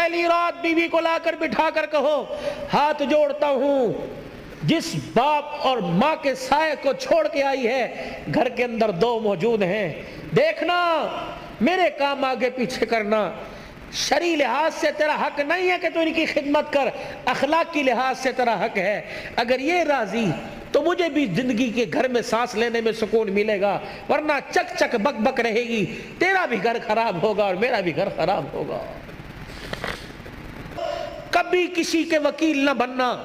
پہلی رات بیوی کو لا کر بٹھا کر کہو ہاتھ جوڑتا ہوں، جس باپ اور ماں کے سائے کو چھوڑ کے آئی ہے گھر کے اندر دو موجود ہیں، دیکھنا میرے کام آگے پیچھے کرنا، شرعی لحاظ سے تیرا حق نہیں ہے کہ تو ان کی خدمت کر، اخلاقی لحاظ سے تیرا حق ہے، اگر یہ راضی تو مجھے بھی زندگی کے گھر میں سانس لینے میں سکون ملے گا، ورنہ چک چک بک بک رہے گی، تیرا بھی گھر خراب ہوگا اور میرا بھی گھر خراب ہوگا۔ کبھی کسی کے وکیل نہ بننا،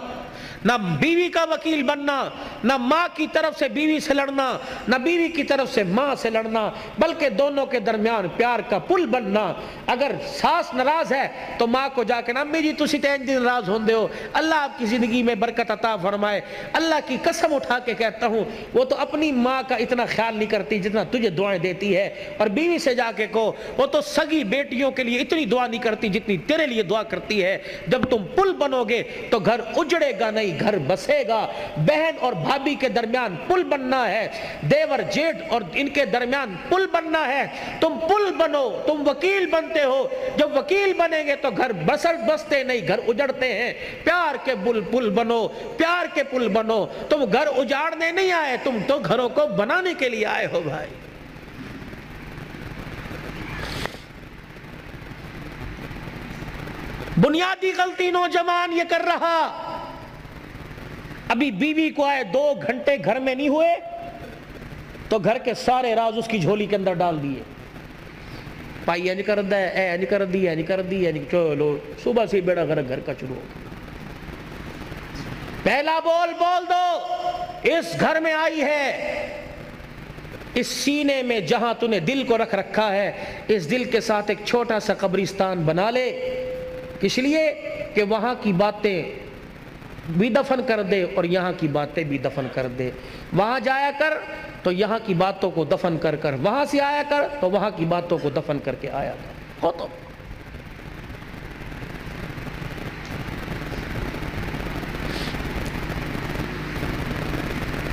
نہ بیوی کا وکیل بننا، نہ ماں کی طرف سے بیوی سے لڑنا، نہ بیوی کی طرف سے ماں سے لڑنا، بلکہ دونوں کے درمیان پیار کا پل بننا۔ اگر ساس ناراض ہے تو ماں کو جا کے امی جی تسی تے انج ناراض ہوندے ہو، اللہ آپ کی زندگی میں برکت عطا فرمائے، اللہ کی قسم اٹھا کے کہتا ہوں وہ تو اپنی ماں کا اتنا خیال نہیں کرتی جتنا تجھے دعائیں دیتی ہے، اور بیوی سے جا کے کہو وہ تو سگی بیٹیوں کے لیے اتنی دعا نہیں کرتی جتنی تیرے لیے دعا کرتی ہے۔ جب تم پل بنو گے تو گھر اجڑے گا نہیں، گھر بسے گا۔ بہن اور بھابھی کے درمیان پل بننا ہے، دیور جیٹ اور ان کے درمیان پل بننا ہے، تم پل بنو، تم وکیل بنتے ہو، جب وکیل بنیں گے تو گھر بستے نہیں، گھر اجڑتے ہیں۔ پیار کے پل بنو، پیار کے پل بنو، تم گھر اجاڑنے نہیں آئے، تم تو گھروں کو بنانے کے لیے آئے ہو بھائی۔ بنیادی غلطی نوجوان یہ کر رہا، ابھی بیوی کو آئے 2 گھنٹے گھر میں نہیں ہوئے تو گھر کے سارے راز اس کی جھولی کے اندر ڈال دیے، پائی انج کر دے، اے انج کر دی، انج کر دی، چلو صبح سے بیڑا گھر کا شروع ہو۔ پہلا بول دو، اس گھر میں آئی ہے، اس سینے میں جہاں تو نے دل کو رکھ رکھا ہے اس دل کے ساتھ ایک چھوٹا سا قبرستان بنا لے، اس لیے کہ وہاں کی باتیں بھی دفن کر دے اور یہاں کی باتیں بھی دفن کر دے۔ وہاں جایا کر تو یہاں کی باتوں کو دفن کر کر، وہاں سے آیا کر تو وہاں کی باتوں کو دفن کر کے آیا کر۔ ہو تو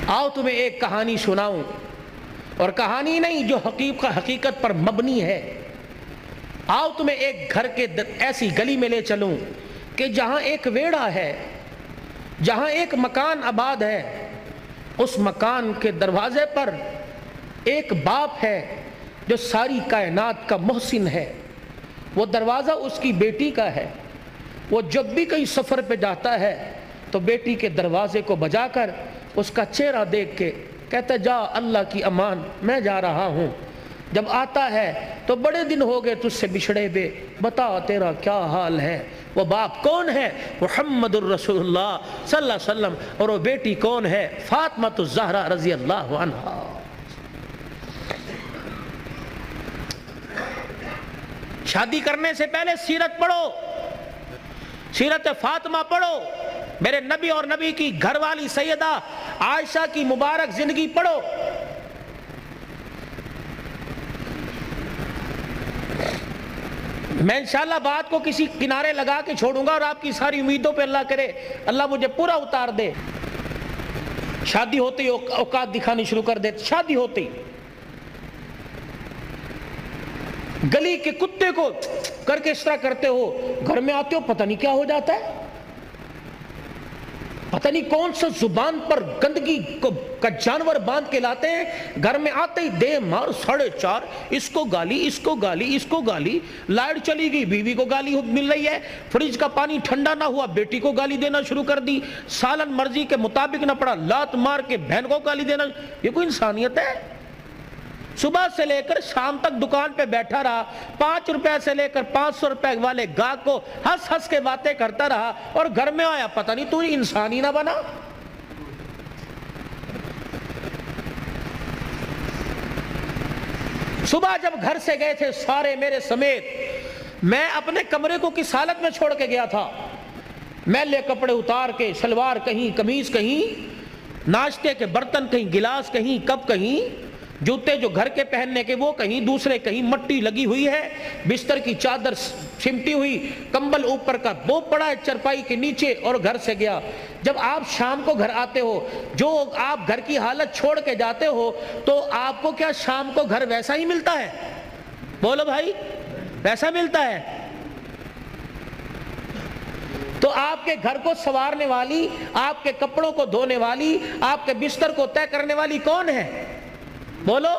آؤ تمہیں ایک کہانی سناؤں، اور کہانی نہیں جو حقیقت پر مبنی ہے۔ آؤ تمہیں ایک گھر کے ایسی گلی میں لے چلوں کہ جہاں ایک ویڑا ہے، جہاں ایک مکان آباد ہے، اس مکان کے دروازے پر ایک باپ ہے جو ساری کائنات کا محسن ہے، وہ دروازہ اس کی بیٹی کا ہے، وہ جب بھی کہیں سفر پہ جاتا ہے تو بیٹی کے دروازے کو بجا کر اس کا چہرہ دیکھ کے کہتا جا اللہ کی امان میں جا رہا ہوں۔ جب آتا ہے تو بڑے دن ہو گئے تجھ سے بچھڑے بے، بتا تیرا کیا حال ہے۔ وہ باپ کون ہے؟ محمد الرسول اللہ صلی اللہ علیہ وسلم، اور وہ بیٹی کون ہے؟ فاطمہ الزہرا رضی اللہ عنہا۔ شادی کرنے سے پہلے سیرت پڑھو، سیرت فاطمہ پڑھو، میرے نبی اور نبی کی گھر والی سیدہ عائشہ کی مبارک زندگی پڑھو۔ میں انشاءاللہ بات کو کسی کنارے لگا کے چھوڑوں گا اور آپ کی ساری امیدوں پہ اللہ کرے اللہ مجھے پورا اتار دے۔ شادی ہوتی اوقات دکھانی شروع کر دے، شادی ہوتی گلی کے کتے کو کر کے اس طرح کرتے ہو، گھر میں آتے ہو پتہ نہیں کیا ہو جاتا ہے، پتہ نہیں کون سا زبان پر گندگی کا جانور باندھ کے لاتے ہیں، گھر میں آتے ہی دے مار 4:30، اس کو گالی، اس کو گالی، اس کو گالی، لائٹ چلی گئی بیوی کو گالی مل رہی ہے، فریج کا پانی ٹھنڈا نہ ہوا بیٹی کو گالی دینا شروع کر دی، سالن مرضی کے مطابق نہ پڑا لات مار کے بہن کو گالی دینا۔ یہ کوئی انسانیت ہے؟ صبح سے لے کر شام تک دکان پہ بیٹھا رہا، 5 روپے سے لے کر 500 روپے والے گاہک کو ہنس ہنس کے باتیں کرتا رہا، اور گھر میں آیا پتہ نہیں تو انسان ہی نہ بنا۔ صبح جب گھر سے گئے تھے سارے میرے سمیت، میں اپنے کمرے کو کس حالت میں چھوڑ کے گیا تھا، میلے کپڑے اتار کے، شلوار کہیں، قمیض کہیں، ناشتے کے برتن کہیں، گلاس کہیں، کپ کہیں، جوتے جو گھر کے پہننے کے وہ کہیں، دوسرے کہیں، مٹی لگی ہوئی ہے، بستر کی چادر سمٹی ہوئی، کمبل اوپر کا بو پڑا ہے چرپائی کے نیچے، اور گھر سے گیا۔ جب آپ شام کو گھر آتے ہو، جو آپ گھر کی حالت چھوڑ کے جاتے ہو، تو آپ کو کیا شام کو گھر ویسا ہی ملتا ہے؟ بولو بھائی، ویسا ملتا ہے؟ تو آپ کے گھر کو سنوارنے والی، آپ کے کپڑوں کو دھونے والی، آپ کے بستر کو طے کرنے والی کون ہے؟ بولو،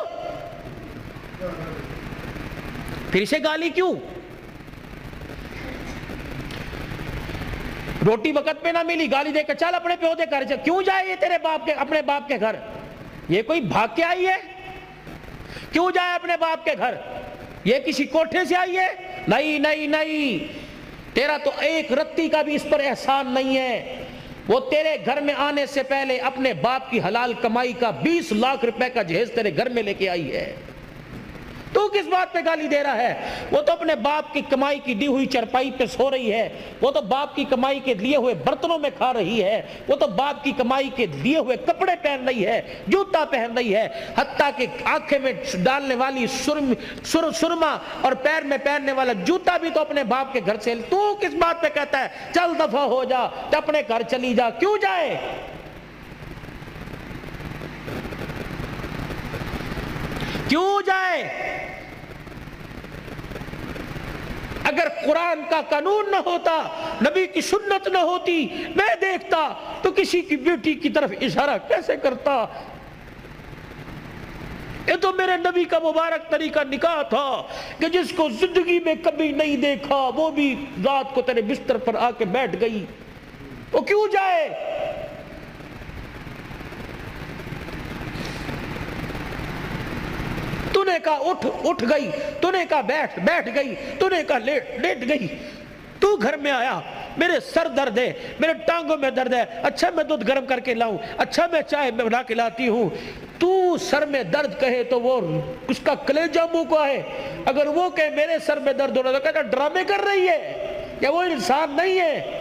پھر سے گالی کیوں؟ روٹی وقت پہ نہ ملی، گالی دے کر چل اپنے پیو دے گھر، کیوں جائے یہ تیرے باپ کے، اپنے باپ کے گھر؟ یہ کوئی بھاگ کے آئی ہے؟ کیوں جائے اپنے باپ کے گھر؟ یہ کسی کوٹھے سے آئی ہے؟ نہیں نہیں نہیں، تیرا تو ایک رتی کا بھی اس پر احسان نہیں ہے۔ وہ تیرے گھر میں آنے سے پہلے اپنے باپ کی حلال کمائی کا 20 لاکھ روپے کا جہیز تیرے گھر میں لے کے آئی ہے، تو کس بات پہ گالی دے رہا ہے؟ وہ تو اپنے باپ کی کمائی کی دی ہوئی چرپائی پہ سو رہی ہے، وہ تو باپ کی کمائی کے لیے ہوئے برتنوں میں کھا رہی ہے، وہ تو باپ کی کمائی کے لیے ہوئے کپڑے پہن رہی ہے، جوتا پہن رہی ہے، حتیٰ کہ آنکھیں میں ڈالنے والی سرما اور پیر میں پہننے والا جوتا بھی تو اپنے باپ کے گھر سے۔ تو کس بات پہ کہتا ہے چل دفع ہو جا، تو اپنے گھر چلی جا؟ کیوں جائے؟ کیوں جائے؟ اگر قرآن کا قانون نہ ہوتا، نبی کی سنت نہ ہوتی، میں دیکھتا تو کسی کی بیٹی کی طرف اشارہ کیسے کرتا؟ یہ تو میرے نبی کا مبارک طریقہ نکاح تھا کہ جس کو زندگی میں کبھی نہیں دیکھا وہ بھی رات کو تیرے بستر پر آ کے بیٹھ گئی، وہ کیوں جائے؟ تو نے کہا اٹھ گئی، تو نے کہا بیٹھ گئی، تو نے کہا لیٹ گئی۔ تو گھر میں آیا، میرے سر درد ہے، میرے ٹانگوں میں درد ہے، اچھا میں دودھ گرم کر کے لاؤں، اچھا میں چائے بنا کے لاتی ہوں۔ تو سر میں درد کہے تو وہ اس کا کلیجہ منہ کو ہے، اگر وہ کہے میرے سر میں درد ہو رہا تو کہتا ڈرامے کر رہی ہے، یا وہ انسان نہیں ہے؟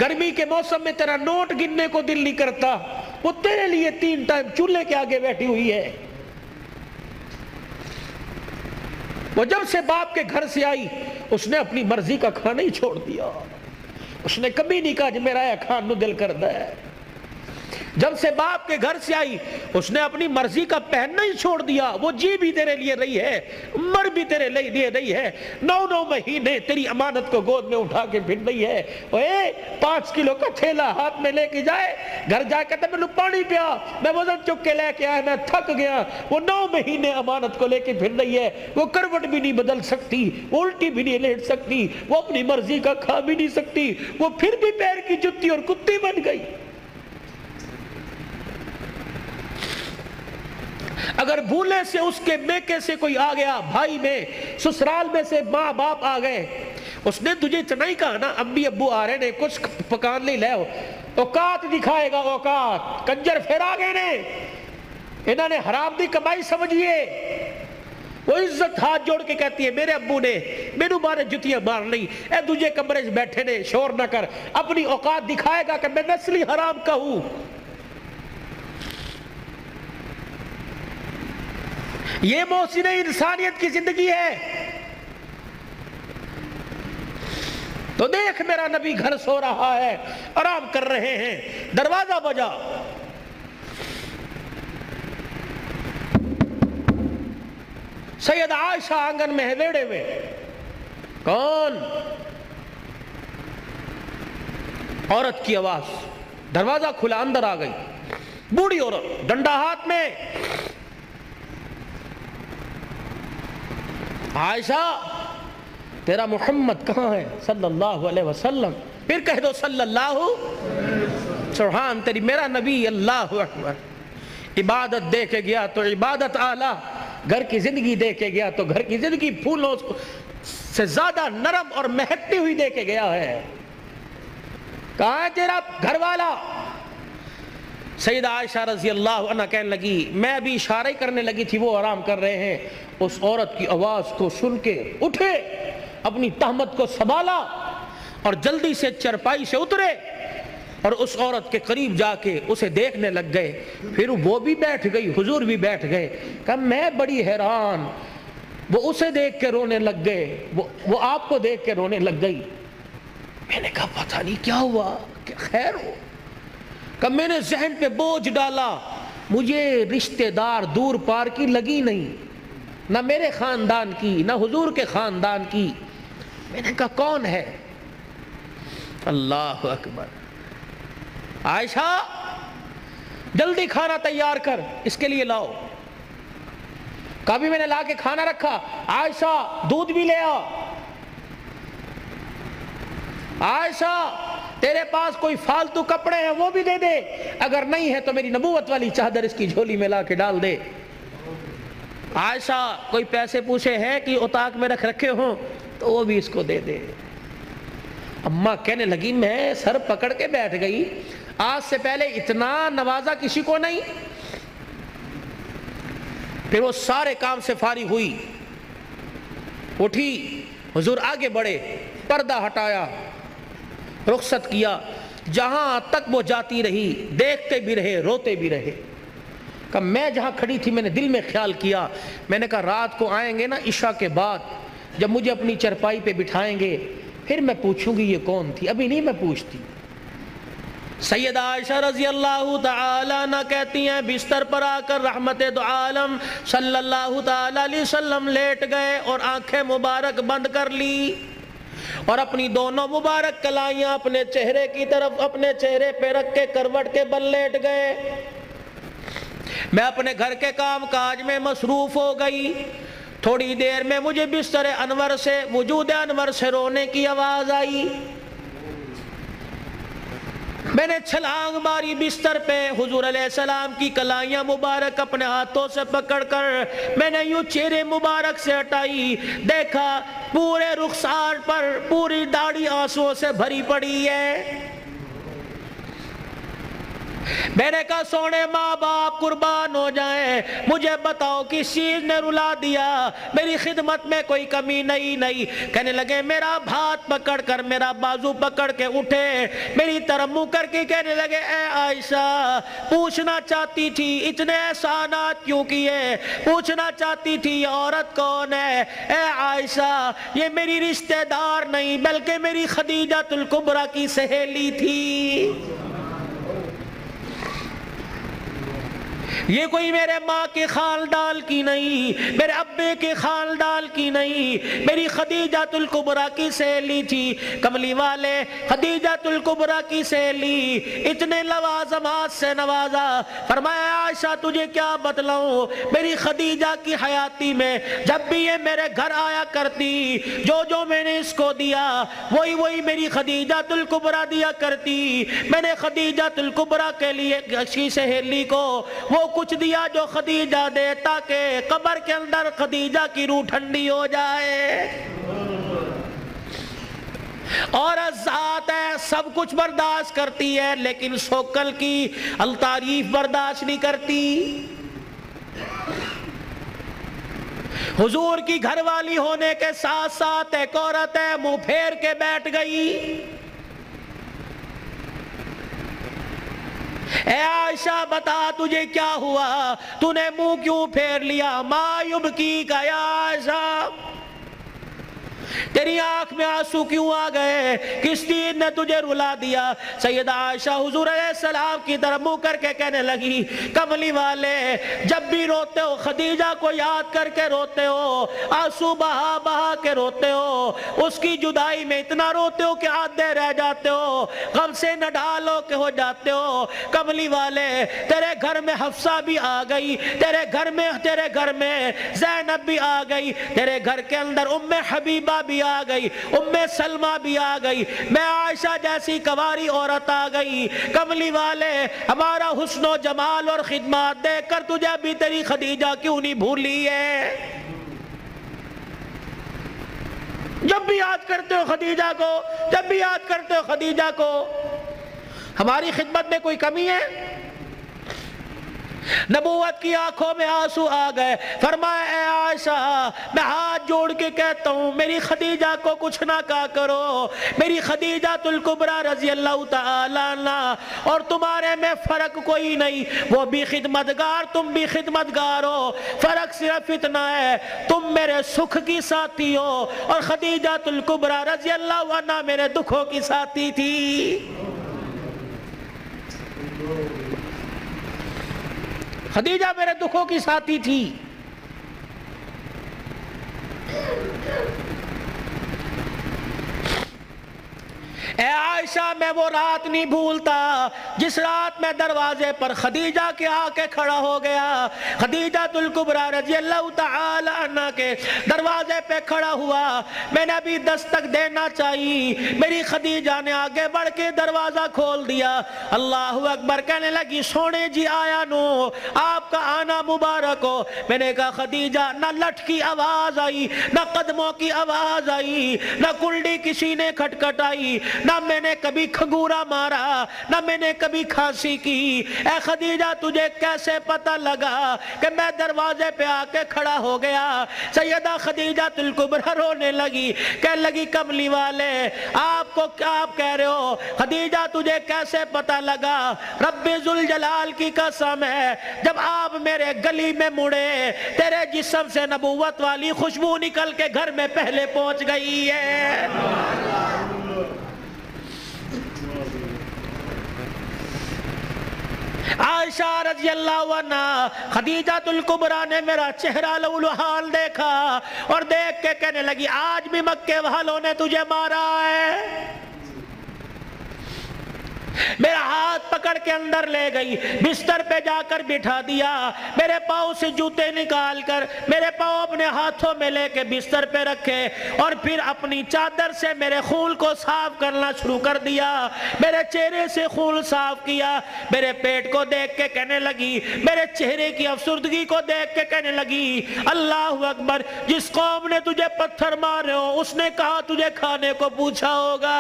گرمی کے موسم میں تیرا نوٹ گننے کو دل نہیں کرتا، وہ تیرے لیے 3 ٹائم چولہے کے آگے بیٹھی ہوئی ہے۔ وہ جب سے باپ کے گھر سے آئی اس نے اپنی مرضی کا کھانا ہی چھوڑ دیا، اس نے کبھی نہیں کہا کہ میرا یہ کھان نو دل کرتا ہے۔ جب سے باپ کے گھر سے آئی اس نے اپنی مرضی کا پہننا ہی چھوڑ دیا، وہ جی بھی تیرے لیے رہی ہے، مر بھی تیرے لیے رہی ہے، 9 مہینے تیری امانت کو گود میں اٹھا کے پھر رہی ہے۔ 5 کلو کا تھیلا ہاتھ میں لے کے جائے، گھر جا کے کہتا میں پانی پیا، میں وزن چک کے لے کے آیا، میں تھک گیا۔ وہ 9 مہینے امانت کو لے کے پھر رہی ہے، وہ کروٹ بھی نہیں بدل سکتی، وہ الٹی بھی نہیں لیٹ سکتی، وہ اپنی مرضی کا کھا بھی نہیں سکتی، وہ پھر بھی پیر کی جتی اور کتی بن گئی۔ اگر بھولے سے اس کے میکے سے کوئی آ گیا، بھائی میں، سسرال میں سے ماں باپ آ گئے، اس نے تجھے نہیں کہا نا امی ابو آ رہے نے کچھ پکان نہیں لے، اوقات دکھائے گا، اوقات۔ کنجر پھر آ گئے نے، انہوں نے حرام دی کمائی سمجھیے۔ وہ عزت ہاتھ جوڑ کے کہتی ہے میرے ابو نے میرے بارے جتیاں مار لی، اے تجھے کمرے سے بیٹھے نے، شور نہ کر، اپنی اوقات دکھائے گا کہ میں نسلی حرام کا ہوں۔ یہ محسن انسانیت کی زندگی ہے؟ تو دیکھ میرا نبی گھر سو رہا ہے، آرام کر رہے ہیں، دروازہ بجا، سید عائشہ آنگن میں ہے ویڑے میں، کون؟ عورت کی آواز، دروازہ کھلا، اندر آ گئی بوڑھی عورت، ڈنڈا ہاتھ میں۔ عائشہ تیرا محمد کہاں ہے صلی اللہ علیہ وسلم؟ پھر کہہ دو صلی اللہ، سبحان تیری، میرا نبی، اللہ اکبر۔ عبادت دے کے گیا تو عبادت اعلیٰ، گھر کی زندگی دے کے گیا تو گھر کی زندگی پھولوں سے زیادہ نرم اور مہکتی ہوئی دے کے گیا ہے۔ کہاں ہے تیرا گھر والا؟ سیدہ عائشہ رضی اللہ عنہ کہنے لگی، میں ابھی اشارہ کرنے لگی تھی، وہ آرام کر رہے ہیں۔ اس عورت کی آواز کو سن کے اٹھے، اپنی تہمت کو سنبھالا اور جلدی سے چرپائی سے اترے اور اس عورت کے قریب جا کے اسے دیکھنے لگ گئے۔ پھر وہ بھی بیٹھ گئی، حضور بھی بیٹھ گئے۔ کہا میں بڑی حیران، وہ اسے دیکھ کے رونے لگ گئے، وہ آپ کو دیکھ کے رونے لگ گئی۔ میں نے کہا پتہ نہیں کیا ہوا، کیا خیر ہو؟ کہ میں نے ذہن پہ بوجھ ڈالا، مجھے رشتہ دار دور پار کی لگی نہیں، نہ میرے خاندان کی، نہ حضور کے خاندان کی۔ میں نے کہا کون ہے؟ اللہ اکبر، عائشہ جلدی کھانا تیار کر، اس کے لیے لاؤ۔ کبھی میں نے لا کے کھانا رکھا، عائشہ دودھ بھی لے آ، عائشہ تیرے پاس کوئی فالتو کپڑے ہیں وہ بھی دے دے، اگر نہیں ہے تو میری نبوت والی چادر اس کی جھولی میں لا کے ڈال دے۔ عائشہ کوئی پیسے پوچھے ہیں کہ اتاق میں رکھے ہوں تو وہ بھی اس کو دے دے۔ اماں کہنے لگی میں سر پکڑ کے بیٹھ گئی، آج سے پہلے اتنا نوازا کسی کو نہیں۔ پھر وہ سارے کام سے فارغ ہوئی، اٹھی، حضور آگے بڑھے، پردہ ہٹایا، رخصت کیا، جہاں تک وہ جاتی رہی دیکھتے بھی رہے، روتے بھی رہے۔ کہ میں جہاں کھڑی تھی میں نے دل میں خیال کیا، میں نے کہا رات کو آئیں گے نا عشاء کے بعد، جب مجھے اپنی چرپائی پہ بٹھائیں گے پھر میں پوچھوں گی یہ کون تھی، ابھی نہیں میں پوچھتی۔ سیدہ عائشہ رضی اللہ تعالی عنہ کہتی ہیں بستر پر آ کر رحمت دو عالم صلی اللہ تعالی علیہ وسلم لیٹ گئے اور آنکھیں مبارک بند کر لی اور اپنی دونوں مبارک کلائیاں اپنے چہرے کی طرف اپنے چہرے پہ رکھ کے کروٹ کے بل لیٹ گئے۔ میں اپنے گھر کے کام کاج میں مصروف ہو گئی۔ تھوڑی دیر میں مجھے بستر انور سے، وجود انور سے رونے کی آواز آئی۔ میں نے چھلانگ ماری بستر پہ، حضور علیہ السلام کی کلائیاں مبارک اپنے ہاتھوں سے پکڑ کر میں نے یوں چہرے مبارک سے ہٹائی، دیکھا پورے رخسار پر پوری داڑھی آنسوؤں سے بھری پڑی ہے۔ میں نے کہا سونے ماں باپ قربان ہو جائیں، مجھے بتاؤ کس چیز نے رلا دیا، میری خدمت میں کوئی کمی نہیں۔ کہنے لگے میرا ہاتھ پکڑ کر، میرا بازو پکڑ کے اٹھے، میری طرف منہ کر کے کہنے لگے اے عائشہ پوچھنا چاہتی تھی اتنے احسانات کیوں کیے، پوچھنا چاہتی تھی یہ عورت کون ہے۔ اے عائشہ یہ میری رشتہ دار نہیں بلکہ میری خدیجہ الکبریٰ کی سہیلی تھی، یہ کوئی میرے ماں کے خاندان کی نہیں، میرے ابے کے خاندان کی نہیں، میری خدیجہ الکبریٰ کی سہیلی تھی۔ کملی والے خدیجہ الکبریٰ کی سہیلی، اتنے لوازمات سے نوازا۔ فرمایا عائشہ تجھے کیا بتلاؤں، میری خدیجہ کی حیاتی میں جب بھی یہ میرے گھر آیا کرتی، جو میں نے اس کو دیا وہی میری خدیجہ الکبریٰ دیا کرتی۔ میں نے خدیجہ الکبریٰ کے لیے اچھی سہیلی کو وہ کچھ دیا جو خدیجہ دے، تاکہ قبر کے اندر خدیجہ کی روح ٹھنڈی ہو جائے۔ اور ذات ہے سب کچھ برداشت کرتی ہے لیکن سوکل کی التعریف برداشت نہیں کرتی۔ حضور کی گھر والی ہونے کے ساتھ ساتھ ایک عورت ہے منہ پھیر کے بیٹھ گئی۔ اے عائشہ بتا تجھے کیا ہوا، تو نے منہ کیوں پھیر لیا، ما یبکیکا یا عائشہ، تیری آنکھ میں آنسو کیوں آ گئے، کس چیز نے تجھے رلا دیا۔ سیدہ عائشہ حضور علیہ السلام کی طرف منہ کر کے کہنے لگی کملی والے جب بھی روتے ہو خدیجہ کو یاد کر کے روتے ہو، آنسو بہا بہا کے روتے ہو، اس کی جدائی میں اتنا روتے ہو کہ آدھے رہ جاتے ہو، غم سے نہ ڈالو کہ ہو جاتے ہو۔ کملی والے تیرے گھر میں حفصہ بھی آ گئی، تیرے گھر میں زینب بھی آ گئی، تیرے گھر کے اندر ام حبیبہ بھی آ گئی، ام سلمہ بھی آ گئی، میں عائشہ جیسی کواری عورت آ گئی۔ کملی والے ہمارا حسن و جمال اور خدمات دیکھ کر تجھے ابھی تیری خدیجہ کیوں نہیں بھولی ہے؟ جب بھی یاد کرتے ہو خدیجہ کو، جب بھی یاد کرتے ہو خدیجہ کو، ہماری خدمت میں کوئی کمی ہے؟ نبوت کی آنکھوں میں آنسو آ گئے۔ فرمایا اے عائشہ میں ہاتھ جوڑ کے کہتا ہوں میری خدیجہ کو کچھ نہ کہا کرو، میری خدیجہ الکبریٰ رضی اللہ تعالی عنہ اور تمہارے میں فرق کوئی نہیں، وہ بھی خدمتگار تم بھی خدمتگار ہو، فرق صرف اتنا ہے تم میرے سکھ کی ساتھی ہو اور خدیجہ الکبریٰ رضی اللہ عنہ میرے دکھوں کی ساتھی تھی۔ خدیجہ میرے دکھوں کی ساتھی تھی۔ اے عائشہ میں وہ رات نہیں بھولتا جس رات میں دروازے پر خدیجہ کے آ کے کھڑا ہو گیا. خدیجہ الکبریٰ رضی اللہ تعالی عنہ کے دروازے پہ کھڑا ہوا. میں نے ابھی دستک دینا چاہیے, میری خدیجہ نے آگے بڑھ کے دروازہ کھول دیا. اللہ اکبر کہنے لگی سونے جی آیا نو, آپ کا آنا مبارک ہو. میں نے کہا خدیجہ نہ لٹ کی آواز آئی, نہ قدموں کی آواز آئی, نہ کنڈی کسی نے کھٹکھٹائی, نہ میں نے کبھی کھنگورا مارا, نہ میں نے کبھی کھانسی کی. اے خدیجہ تجھے کیسے پتہ لگا کہ میں دروازے پہ آ کے کھڑا ہو گیا؟ سیدہ خدیجہ الکبریٰ رونے لگی, کہنے لگی کملی والے آپ کو کیا آپ کہہ رہے ہو؟ خدیجہ تجھے کیسے پتہ لگا؟ رب ذوالجلال کی قسم ہے جب آپ میرے گلی میں مڑے تیرے جسم سے نبوت والی خوشبو نکل کے گھر میں پہلے پہنچ گئی ہے. عائشہ رضی اللہ عنہ خدیجہ الکبریٰ نے میرا چہرہ لولوحال دیکھا اور دیکھ کے کہنے لگی آج بھی مکے والوں نے تجھے مارا ہے. میرا ہاتھ پکڑ کے اندر لے گئی, بستر پہ جا کر بٹھا دیا, میرے پاؤں سے جوتے نکال کر میرے پاؤں اپنے ہاتھوں میں لے کے بستر پہ رکھے اور پھر اپنی چادر سے میرے خون کو صاف کرنا شروع کر دیا. میرے چہرے سے خون صاف کیا, میرے پیٹ کو دیکھ کے کہنے لگی, میرے چہرے کی افسردگی کو دیکھ کے کہنے لگی اللہ اکبر, جس قوم نے تجھے پتھر مارے ہو اس نے کہا تجھے کھانے کو پوچھا ہوگا.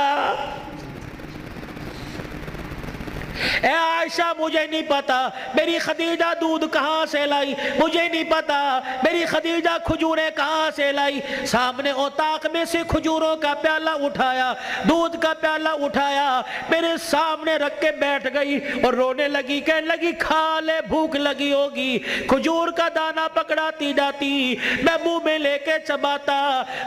اے عائشہ مجھے نہیں پتا میری خدیجہ دودھ کہاں سے لائی, مجھے نہیں پتا میری خدیجہ کھجوریں کہاں سے لائی. سامنے اوطاق میں سے کھجوروں کا پیالہ اٹھایا, دودھ کا پیالہ اٹھایا, میرے سامنے رکھ کے بیٹھ گئی اور رونے لگی, کہنے لگی کھا لے بھوک لگی ہوگی. کھجور کا دانہ پکڑاتی جاتی, میں منہ میں لے کے چباتا,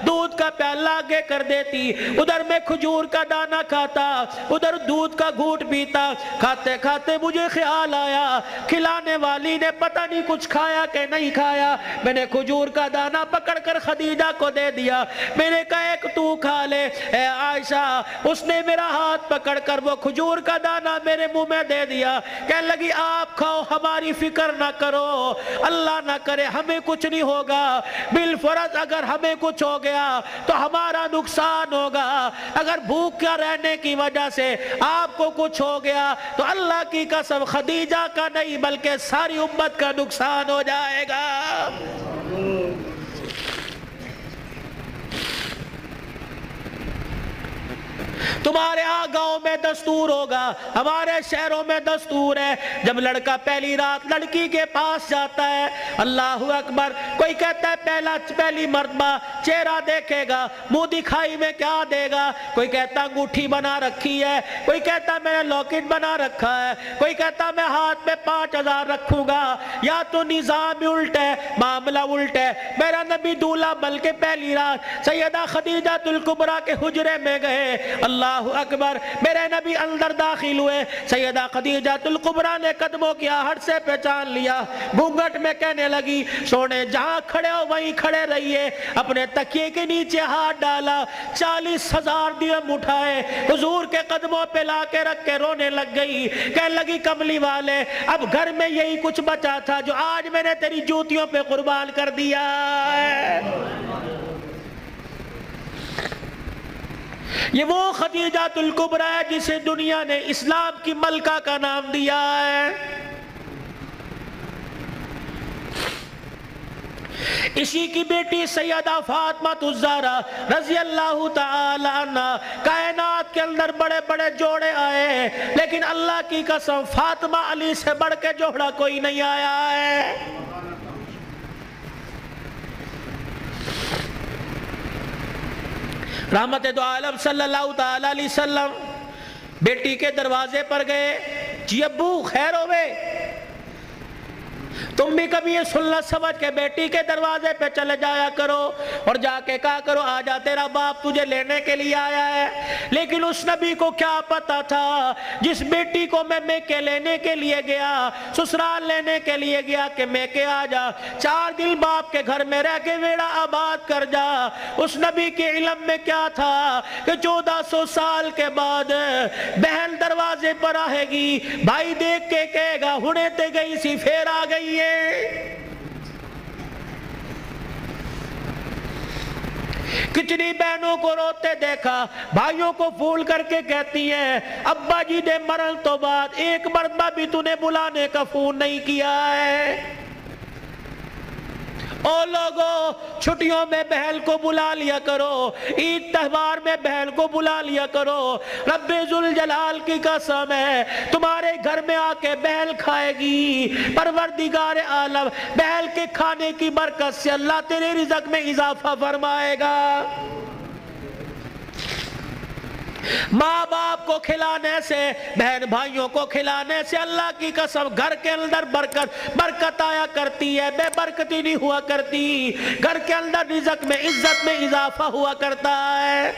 دودھ کا پیالہ آگے کر دیتی, ادھر میں کھجور کا دانہ کھاتا, ادھر دودھ کا گھونٹ پیتا. کھاتے کھاتے مجھے خیال آیا کھلانے والی نے پتہ نہیں کچھ کھایا کہ نہیں کھایا. میں نے کھجور کا دانہ پکڑ کر خدیجہ کو دے دیا, میں نے کہا ایک تو کھا لے. اے عائشہ اس نے میرا ہاتھ پکڑ کر وہ کھجور کا دانہ میرے منہ میں دے دیا, کہنے لگی آپ کھاؤ ہماری فکر نہ کرو, اللہ نہ کرے ہمیں کچھ نہیں ہوگا, بالفرض اگر ہمیں کچھ ہو گیا تو ہمارا نقصان ہوگا, اگر بھوک کا رہنے کی وجہ سے آپ کو کچھ ہو گیا تو اللہ کی قسم خدیجہ کا نہیں بلکہ ساری امت کا نقصان ہو جائے گا. تمہارے ہاں گاؤں میں دستور ہوگا, ہمارے شہروں میں دستور ہے, جب لڑکا پہلی رات لڑکی کے پاس جاتا ہے, اللہ اکبر, کوئی کہتا ہے پہلی مرتبہ چہرہ دیکھے گا, منہ دکھائی میں کیا دے گا, کوئی کہتا انگوٹھی بنا رکھی ہے, کوئی کہتا میں نے لاکٹ بنا رکھا ہے, کوئی کہتا میں ہاتھ میں 5000 رکھوں گا. یا تو نظام الٹ ہے, معاملہ الٹ ہے. میرا نبی دولہا بلکہ پہلی رات سیدہ خدیجہ الکبریٰ کے حجرے میں گئے, اللہ اکبر, میرے نبی اندر داخل ہوئے, سیدہ خدیجہ الکبریٰ نے قدموں کی آہٹ سے پہچان لیا, گھونگھٹ میں کہنے لگی سونے جہاں کھڑے ہو وہیں کھڑے رہیے. اپنے تکیے کے نیچے ہاتھ ڈالا, 40,000 درہم اٹھائے, حضور کے قدموں پہ لا کے رکھ کے رونے لگ گئی, کہنے لگی کملی والے اب گھر میں یہی کچھ بچا تھا جو آج میں نے تیری جوتیوں پہ قربان کر دیا ہے. یہ وہ خدیجہ الکبریٰ ہے جسے دنیا نے اسلام کی ملکہ کا نام دیا ہے. اسی کی بیٹی سیدہ فاطمہ الزہرا رضی اللہ تعالی عنہ, کائنات کے اندر بڑے بڑے جوڑے آئے لیکن اللہ کی قسم فاطمہ علی سے بڑھ کے جوڑا کوئی نہیں آیا ہے. رحمت دو عالم صلی اللہ تعالی علیہ وسلم بیٹی کے دروازے پر گئے, جی ابو خیر ہوئے, تم بھی کبھی یہ سننا سمجھ کے بیٹی کے دروازے پہ چلے جایا کرو اور جا کے کہا کرو آجا تیرا باپ تجھے لینے کے لیے آیا ہے۔ لیکن اس نبی کو کیا پتا تھا، جس بیٹی کو میں میکے لینے کے لیے گیا، سسرال لینے کے لیے گیا کہ میکے آجا، 4 دن باپ کے گھر میں رہ کے ویڑا آباد کر جا، اس نبی کے علم میں کیا تھا کہ 1400 سال کے بعد بہن دروازے پر آئے گی، بھائی دیکھ کے کہے گا ہنے تے گئی سی پھر آ گئی ہے۔ کتنی بہنوں کو روتے دیکھا، بھائیوں کو پھول کر کے کہتی ہیں ابا جی نے مرن تو بعد ایک مرتبہ بھی تو نے بلانے کا فون نہیں کیا ہے۔ او لوگو چھٹیوں میں بہن کو بلا لیا کرو، عید تہوار میں بہن کو بلا لیا کرو، رب ذوالجلال کی قسم ہے تمہارے گھر میں آ کے بہن کھائے گی، پروردگار عالم بہن کے کھانے کی برکت سے اللہ تیرے رزق میں اضافہ فرمائے گا۔ ماں باپ کو کھلانے سے، بہن بھائیوں کو کھلانے سے اللہ کی قسم گھر کے اندر برکت آیا کرتی ہے، بے برکتی نہیں ہوا کرتی، گھر کے اندر رزق میں عزت میں اضافہ ہوا کرتا ہے۔